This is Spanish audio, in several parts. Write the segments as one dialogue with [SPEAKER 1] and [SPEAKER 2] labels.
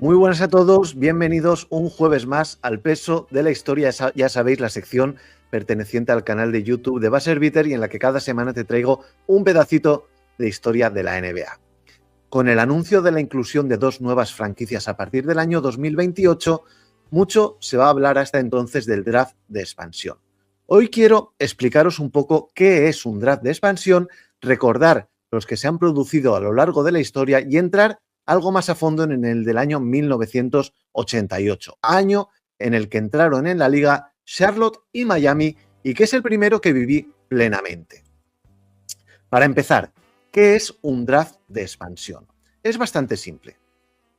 [SPEAKER 1] Muy buenas a todos, bienvenidos un jueves más al Peso de la Historia, ya sabéis, la sección perteneciente al canal de YouTube de Buzzer y en la que cada semana te traigo un pedacito de historia de la NBA. Con el anuncio de la inclusión de dos nuevas franquicias a partir del año 2028, mucho se va a hablar hasta entonces del draft de expansión. Hoy quiero explicaros un poco qué es un draft de expansión, recordar los que se han producido a lo largo de la historia y entrar algo más a fondo en el del año 1988, año en el que entraron en la liga Charlotte y Miami y que es el primero que viví plenamente. Para empezar, ¿qué es un draft de expansión? Es bastante simple.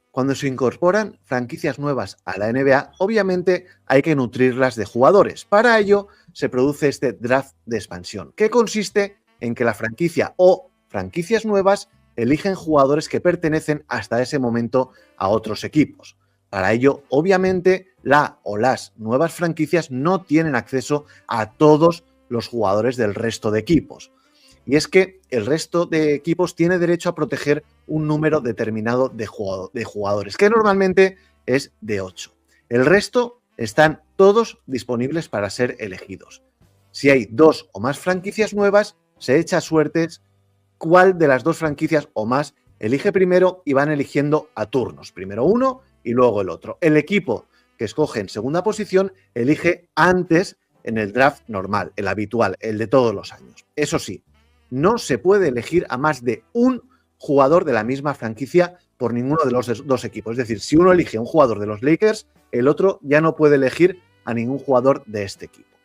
[SPEAKER 1] Cuando se incorporan franquicias nuevas a la NBA, obviamente hay que nutrirlas de jugadores. Para ello se produce este draft de expansión, que consiste en que la franquicia o franquicias nuevas eligen jugadores que pertenecen hasta ese momento a otros equipos. Para ello, obviamente, la o las nuevas franquicias no tienen acceso a todos los jugadores del resto de equipos. Y es que el resto de equipos tiene derecho a proteger un número determinado de jugadores, que normalmente es de 8. El resto están todos disponibles para ser elegidos. Si hay dos o más franquicias nuevas, se echa suertes cuál de las dos franquicias o más elige primero y van eligiendo a turnos. Primero uno y luego el otro. El equipo que escoge en segunda posición elige antes en el draft normal, el habitual, el de todos los años. Eso sí, no se puede elegir a más de un jugador de la misma franquicia por ninguno de los dos equipos. Es decir, si uno elige a un jugador de los Lakers, el otro ya no puede elegir a ningún jugador de este equipo.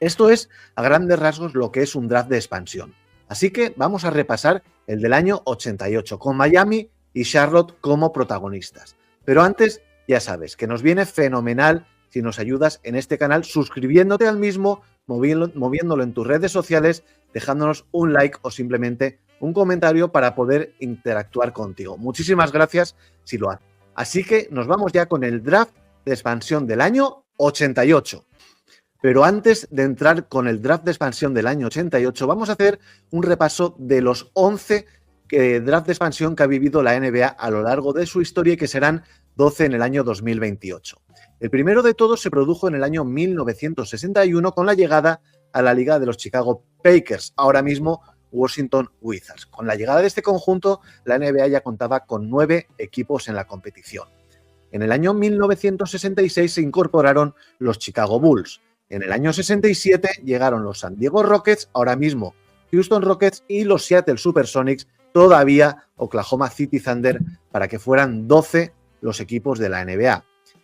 [SPEAKER 1] Esto es, a grandes rasgos, lo que es un draft de expansión. Así que vamos a repasar el del año 88, con Miami y Charlotte como protagonistas. Pero antes, ya sabes, que nos viene fenomenal si nos ayudas en este canal suscribiéndote al mismo, moviéndolo en tus redes sociales, dejándonos un like o simplemente un comentario para poder interactuar contigo. Muchísimas gracias si lo haces. Así que nos vamos ya con el draft de expansión del año 88. Pero antes de entrar con el draft de expansión del año 88, vamos a hacer un repaso de los 11 draft de expansión que ha vivido la NBA a lo largo de su historia y que serán 12 en el año 2028. El primero de todos se produjo en el año 1961 con la llegada a la liga de los Chicago Packers, ahora mismo Washington Wizards. Con la llegada de este conjunto, la NBA ya contaba con 9 equipos en la competición. En el año 1966 se incorporaron los Chicago Bulls. En el año 67 llegaron los San Diego Rockets, ahora mismo Houston Rockets, y los Seattle Supersonics, todavía Oklahoma City Thunder, para que fueran 12 los equipos de la NBA.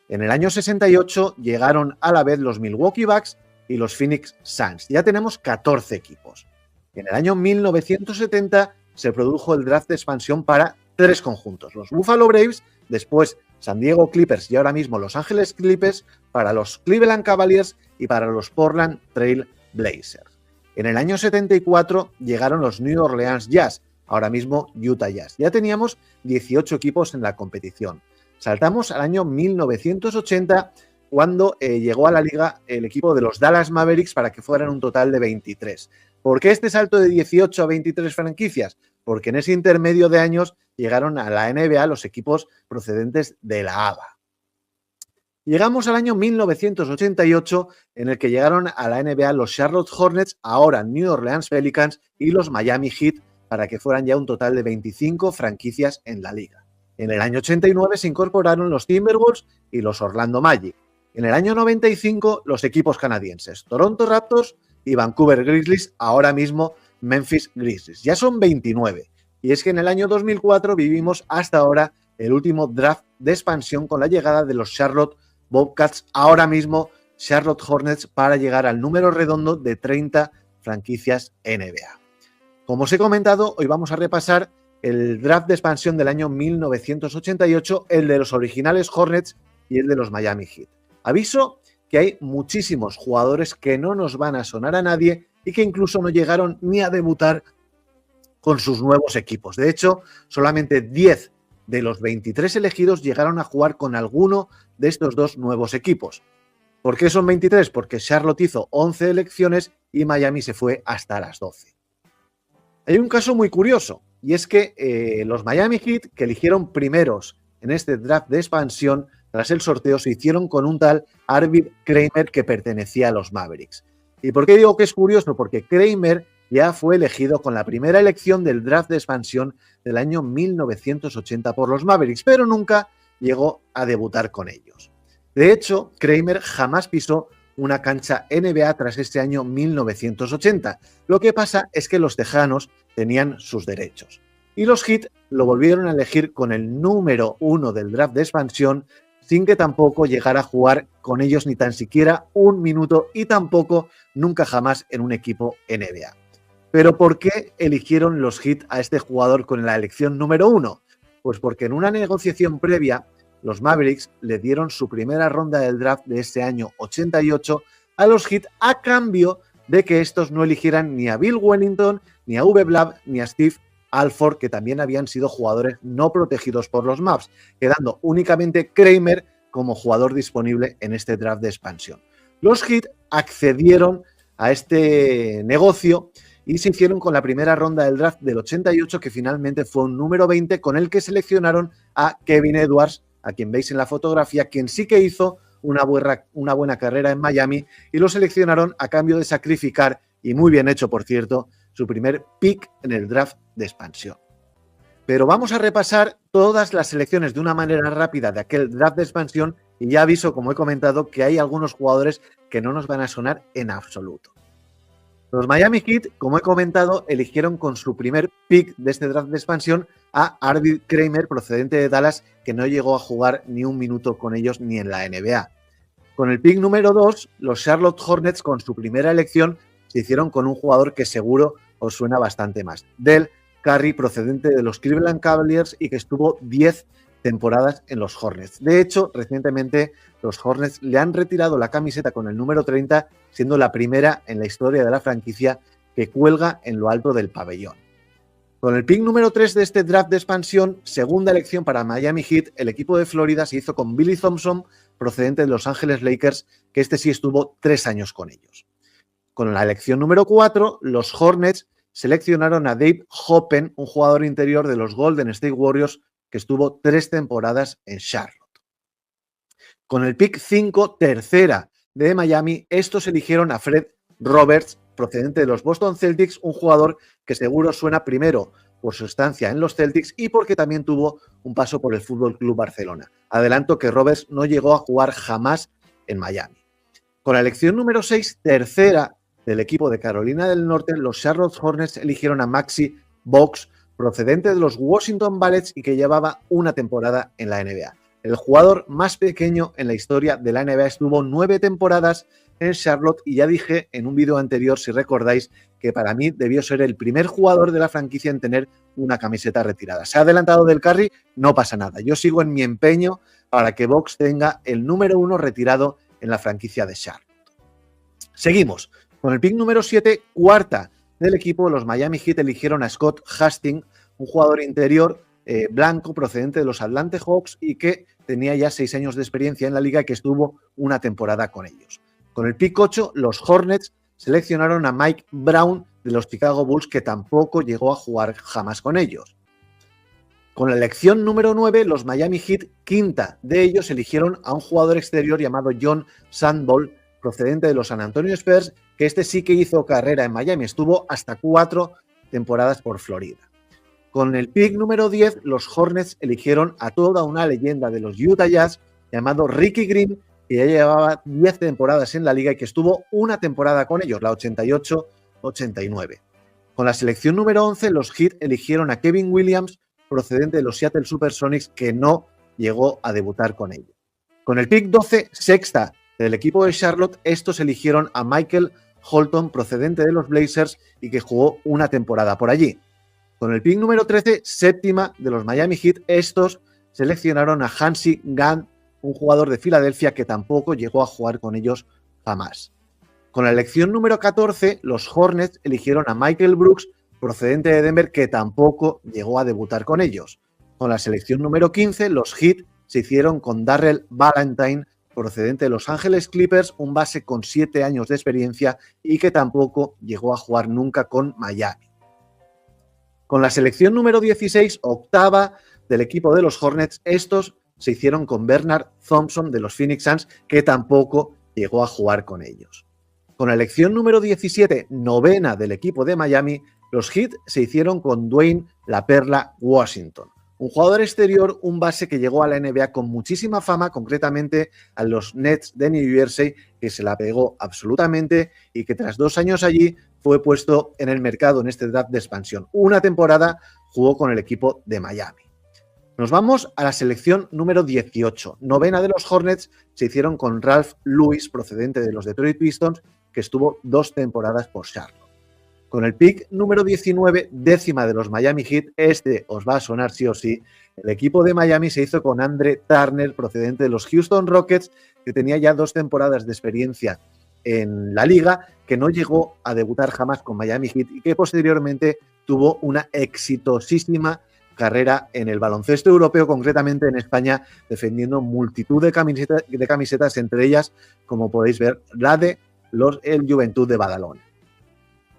[SPEAKER 1] En el año 68 llegaron a la vez los Milwaukee Bucks y los Phoenix Suns. Ya tenemos 14 equipos. En el año 1970 se produjo el draft de expansión para 3 conjuntos. Los Buffalo Braves, después San Diego Clippers y ahora mismo Los Ángeles Clippers, para los Cleveland Cavaliers y para los Portland Trail Blazers. En el año 74 llegaron los New Orleans Jazz, ahora mismo Utah Jazz. Ya teníamos 18 equipos en la competición. Saltamos al año 1980 cuando llegó a la liga el equipo de los Dallas Mavericks para que fueran un total de 23. ¿Por qué este salto de 18 a 23 franquicias? Porque en ese intermedio de años llegaron a la NBA los equipos procedentes de la ABA. Llegamos al año 1988 en el que llegaron a la NBA los Charlotte Hornets, ahora New Orleans Pelicans y los Miami Heat para que fueran ya un total de 25 franquicias en la liga. En el año 89 se incorporaron los Timberwolves y los Orlando Magic. En el año 95 los equipos canadienses Toronto Raptors y Vancouver Grizzlies, ahora mismo Memphis Grizzlies. Ya son 29. Y es que en el año 2004 vivimos hasta ahora el último draft de expansión con la llegada de los Charlotte Bobcats, ahora mismo Charlotte Hornets, para llegar al número redondo de 30 franquicias NBA. Como os he comentado, hoy vamos a repasar el draft de expansión del año 1988, el de los originales Hornets y el de los Miami Heat. Aviso que hay muchísimos jugadores que no nos van a sonar a nadie y que incluso no llegaron ni a debutar con sus nuevos equipos. De hecho, solamente 10 de los 23 elegidos llegaron a jugar con alguno de estos dos nuevos equipos. ¿Por qué son 23? Porque Charlotte hizo 11 elecciones y Miami se fue hasta las 12. Hay un caso muy curioso, y es que los Miami Heat, que eligieron primeros en este draft de expansión, tras el sorteo, se hicieron con un tal Arvid Kramer que pertenecía a los Mavericks. ¿Y por qué digo que es curioso? Porque Kramer ya fue elegido con la primera elección del draft de expansión del año 1980 por los Mavericks, pero nunca llegó a debutar con ellos. De hecho, Kramer jamás pisó una cancha NBA tras este año 1980. Lo que pasa es que los tejanos tenían sus derechos. Y los Heat lo volvieron a elegir con el número 1 del draft de expansión, sin que tampoco llegara a jugar con ellos ni tan siquiera un minuto y tampoco nunca jamás en un equipo NBA. Pero ¿por qué eligieron los Heat a este jugador con la elección número 1? Pues porque en una negociación previa, los Mavericks le dieron su primera ronda del draft de ese año 88 a los Heat a cambio de que estos no eligieran ni a Bill Wellington, ni a Uwe Blab, ni a Steve Alford, que también habían sido jugadores no protegidos por los Mavs, quedando únicamente Kramer como jugador disponible en este draft de expansión. Los Heat accedieron a este negocio y se hicieron con la primera ronda del draft del 88, que finalmente fue un número 20, con el que seleccionaron a Kevin Edwards, a quien veis en la fotografía, quien sí que hizo una buena carrera en Miami, y lo seleccionaron a cambio de sacrificar, y muy bien hecho por cierto, su primer pick en el draft de expansión. Pero vamos a repasar todas las selecciones de una manera rápida de aquel draft de expansión y ya aviso, como he comentado, que hay algunos jugadores que no nos van a sonar en absoluto. Los Miami Heat, como he comentado, eligieron con su primer pick de este draft de expansión a Arvid Kramer, procedente de Dallas, que no llegó a jugar ni un minuto con ellos ni en la NBA. Con el pick número 2, los Charlotte Hornets, con su primera elección, se hicieron con un jugador que seguro os suena bastante más. Del Curry, procedente de los Cleveland Cavaliers y que estuvo 10 temporadas en los Hornets. De hecho, recientemente los Hornets le han retirado la camiseta con el número 30, siendo la primera en la historia de la franquicia que cuelga en lo alto del pabellón. Con el pick número 3 de este draft de expansión, segunda elección para Miami Heat, el equipo de Florida se hizo con Billy Thompson, procedente de Los Ángeles Lakers, que este sí estuvo 3 años con ellos. Con la elección número 4, los Hornets seleccionaron a Dave Hoppen, un jugador interior de los Golden State Warriors que estuvo 3 temporadas en Charlotte. Con el pick 5, tercera de Miami, estos eligieron a Fred Roberts, procedente de los Boston Celtics, un jugador que seguro suena primero por su estancia en los Celtics y porque también tuvo un paso por el Fútbol Club Barcelona. Adelanto que Roberts no llegó a jugar jamás en Miami. Con la elección número 6, tercera del equipo de Carolina del Norte, los Charlotte Hornets eligieron a Maxi Box, procedente de los Washington Bullets y que llevaba una temporada en la NBA. El jugador más pequeño en la historia de la NBA, estuvo 9 temporadas en Charlotte y ya dije en un vídeo anterior, si recordáis, que para mí debió ser el primer jugador de la franquicia en tener una camiseta retirada. Se ha adelantado del Curry, no pasa nada. Yo sigo en mi empeño para que Box tenga el número 1 retirado en la franquicia de Charlotte. Seguimos. Con el pick número 7, cuarta del equipo, los Miami Heat eligieron a Scott Hastings, un jugador interior blanco procedente de los Atlanta Hawks y que tenía ya 6 años de experiencia en la liga y que estuvo una temporada con ellos. Con el pick 8, los Hornets seleccionaron a Mike Brown de los Chicago Bulls, que tampoco llegó a jugar jamás con ellos. Con la elección número 9, los Miami Heat, quinta de ellos, eligieron a un jugador exterior llamado John Sandball, procedente de los San Antonio Spurs, que este sí que hizo carrera en Miami, estuvo hasta 4 temporadas por Florida. Con el pick número 10, los Hornets eligieron a toda una leyenda de los Utah Jazz llamado Ricky Green, que ya llevaba 10 temporadas en la liga y que estuvo una temporada con ellos, la 88-89. Con la selección número 11, los Heat eligieron a Kevin Williams, procedente de los Seattle Supersonics, que no llegó a debutar con ellos. Con el pick 12, sexta del equipo de Charlotte, estos eligieron a Michael Holton, procedente de los Blazers y que jugó una temporada por allí. Con el pick número 13, séptima de los Miami Heat, estos seleccionaron a Hansi Gunn, un jugador de Filadelfia que tampoco llegó a jugar con ellos jamás. Con la elección número 14, los Hornets eligieron a Michael Brooks, procedente de Denver, que tampoco llegó a debutar con ellos. Con la selección número 15, los Heat se hicieron con Darrell Valentine, procedente de Los Ángeles Clippers, un base con 7 años de experiencia y que tampoco llegó a jugar nunca con Miami. Con la selección número 16, octava del equipo de los Hornets, estos se hicieron con Bernard Thompson de los Phoenix Suns, que tampoco llegó a jugar con ellos. Con la elección número 17, novena del equipo de Miami, los Heat se hicieron con Dwayne La Perla Washington, un jugador exterior, un base que llegó a la NBA con muchísima fama, concretamente a los Nets de New Jersey, que se la pegó absolutamente y que tras 2 años allí fue puesto en el mercado en este draft de expansión. Una temporada jugó con el equipo de Miami. Nos vamos a la selección número 18. Novena de los Hornets se hicieron con Ralph Lewis, procedente de los Detroit Pistons, que estuvo 2 temporadas por Charlotte. Con el pick número 19, décima de los Miami Heat, este os va a sonar sí o sí, el equipo de Miami se hizo con Andre Turner, procedente de los Houston Rockets, que tenía ya 2 temporadas de experiencia en la liga, que no llegó a debutar jamás con Miami Heat y que posteriormente tuvo una exitosísima carrera en el baloncesto europeo, concretamente en España, defendiendo multitud de camisetas, entre ellas, como podéis ver, la de el Juventud de Badalona.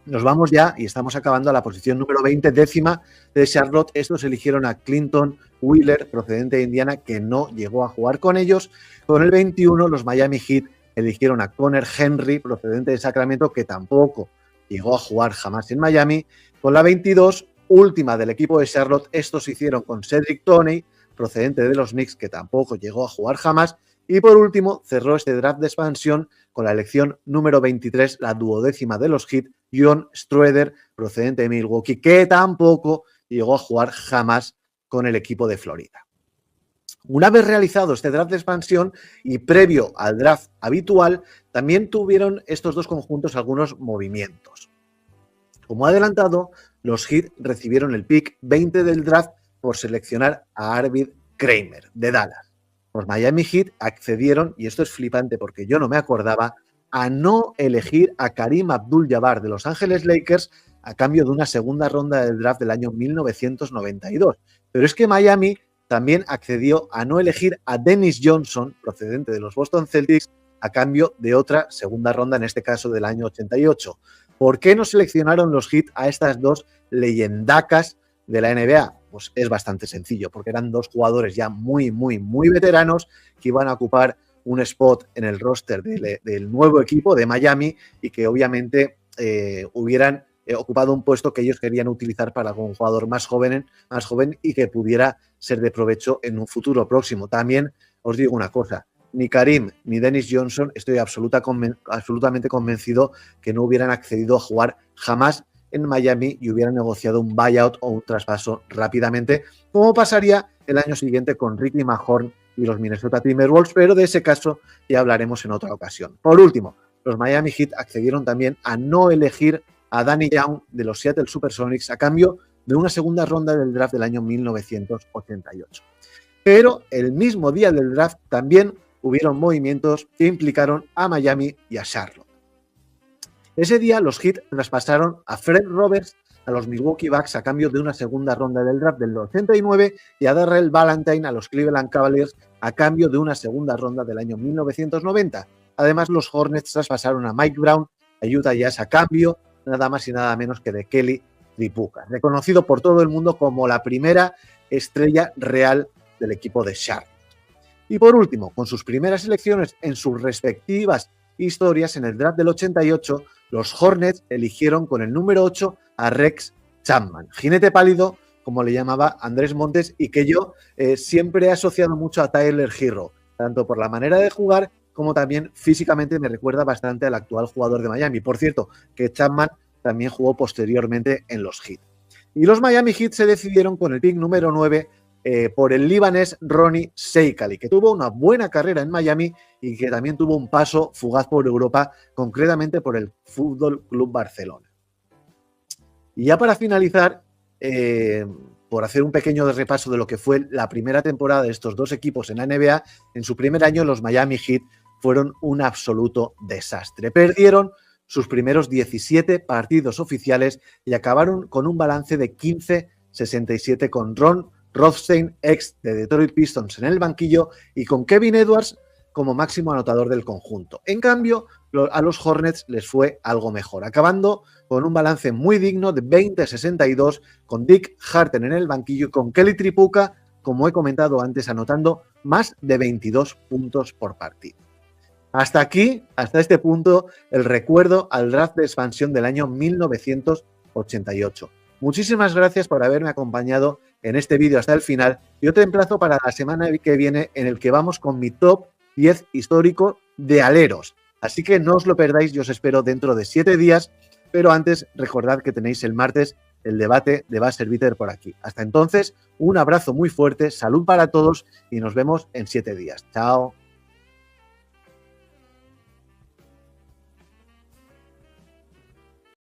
[SPEAKER 1] Nos vamos ya y estamos acabando a la posición número 20, décima de Charlotte. Estos eligieron a Clinton Wheeler, procedente de Indiana, que no llegó a jugar con ellos. Con el 21, los Miami Heat eligieron a Conner Henry, procedente de Sacramento, que tampoco llegó a jugar jamás en Miami. Con la 22, última del equipo de Charlotte, estos se hicieron con Cedric Toney, procedente de los Knicks, que tampoco llegó a jugar jamás. Y por último, cerró este draft de expansión con la elección número 23, la 12ª de los Heat, John Schroeder, procedente de Milwaukee, que tampoco llegó a jugar jamás con el equipo de Florida. Una vez realizado este draft de expansión y previo al draft habitual, también tuvieron estos dos conjuntos algunos movimientos. Como adelantado, los Heat recibieron el pick 20 del draft por seleccionar a Arvid Kramer de Dallas. Los Miami Heat accedieron, y esto es flipante porque yo no me acordaba, a no elegir a Karim Abdul-Jabbar de Los Ángeles Lakers a cambio de una segunda ronda del draft del año 1992. Pero es que Miami también accedió a no elegir a Dennis Johnson, procedente de los Boston Celtics, a cambio de otra segunda ronda, en este caso del año 88. ¿Por qué no seleccionaron los Heat a estas dos leyendacas de la NBA? Pues es bastante sencillo, porque eran dos jugadores ya muy veteranos que iban a ocupar un spot en el roster del nuevo equipo de Miami y que obviamente hubieran ocupado un puesto que ellos querían utilizar para un jugador más joven y que pudiera ser de provecho en un futuro próximo. También os digo una cosa, ni Karim ni Dennis Johnson estoy absolutamente convencido que no hubieran accedido a jugar jamás en Miami y hubieran negociado un buyout o un traspaso rápidamente, como pasaría el año siguiente con Ricky Mahorn y los Minnesota Timberwolves, pero de ese caso ya hablaremos en otra ocasión. Por último, los Miami Heat accedieron también a no elegir a Danny Young de los Seattle Supersonics a cambio de una segunda ronda del draft del año 1988. Pero el mismo día del draft también hubieron movimientos que implicaron a Miami y a Charlotte. Ese día los Heat traspasaron a Fred Roberts a los Milwaukee Bucks a cambio de una segunda ronda del draft del 89 y a Darrell Valentine a los Cleveland Cavaliers a cambio de una segunda ronda del año 1990. Además, los Hornets traspasaron a Mike Brown a Utah Jazz a cambio nada más y nada menos que de Kelly Tripucka, reconocido por todo el mundo como la primera estrella real del equipo de Charlotte. Y por último, con sus primeras elecciones en sus respectivas historias, en el draft del 88, los Hornets eligieron con el número 8 a Rex Chapman, jinete pálido, como le llamaba Andrés Montes, y que yo siempre he asociado mucho a Tyler Herro, tanto por la manera de jugar como también físicamente me recuerda bastante al actual jugador de Miami. Por cierto, que Chapman también jugó posteriormente en los Heat. Y los Miami Heat se decidieron con el pick número 9 por el libanés Ronnie Seikaly, que tuvo una buena carrera en Miami y que también tuvo un paso fugaz por Europa, concretamente por el Fútbol Club Barcelona. Y ya para finalizar, por hacer un pequeño repaso de lo que fue la primera temporada de estos dos equipos en la NBA, en su primer año los Miami Heat fueron un absoluto desastre. Perdieron sus primeros 17 partidos oficiales y acabaron con un balance de 15-67 con Ron Rothstein, ex de Detroit Pistons, en el banquillo y con Kevin Edwards como máximo anotador del conjunto. En cambio, a los Hornets les fue algo mejor, acabando con un balance muy digno de 20-62, con Dick Harten en el banquillo y con Kelly Tripucka, como he comentado antes, anotando más de 22 puntos por partido. Hasta aquí, hasta este punto, el recuerdo al draft de expansión del año 1988. Muchísimas gracias por haberme acompañado en este vídeo hasta el final. Yo te emplazo para la semana que viene, en el que vamos con mi top 10 histórico de aleros. Así que no os lo perdáis, yo os espero dentro de 7 días, pero antes recordad que tenéis el martes el debate de Buzzer Beater por aquí. Hasta entonces, un abrazo muy fuerte, salud para todos y nos vemos en 7 días. Chao.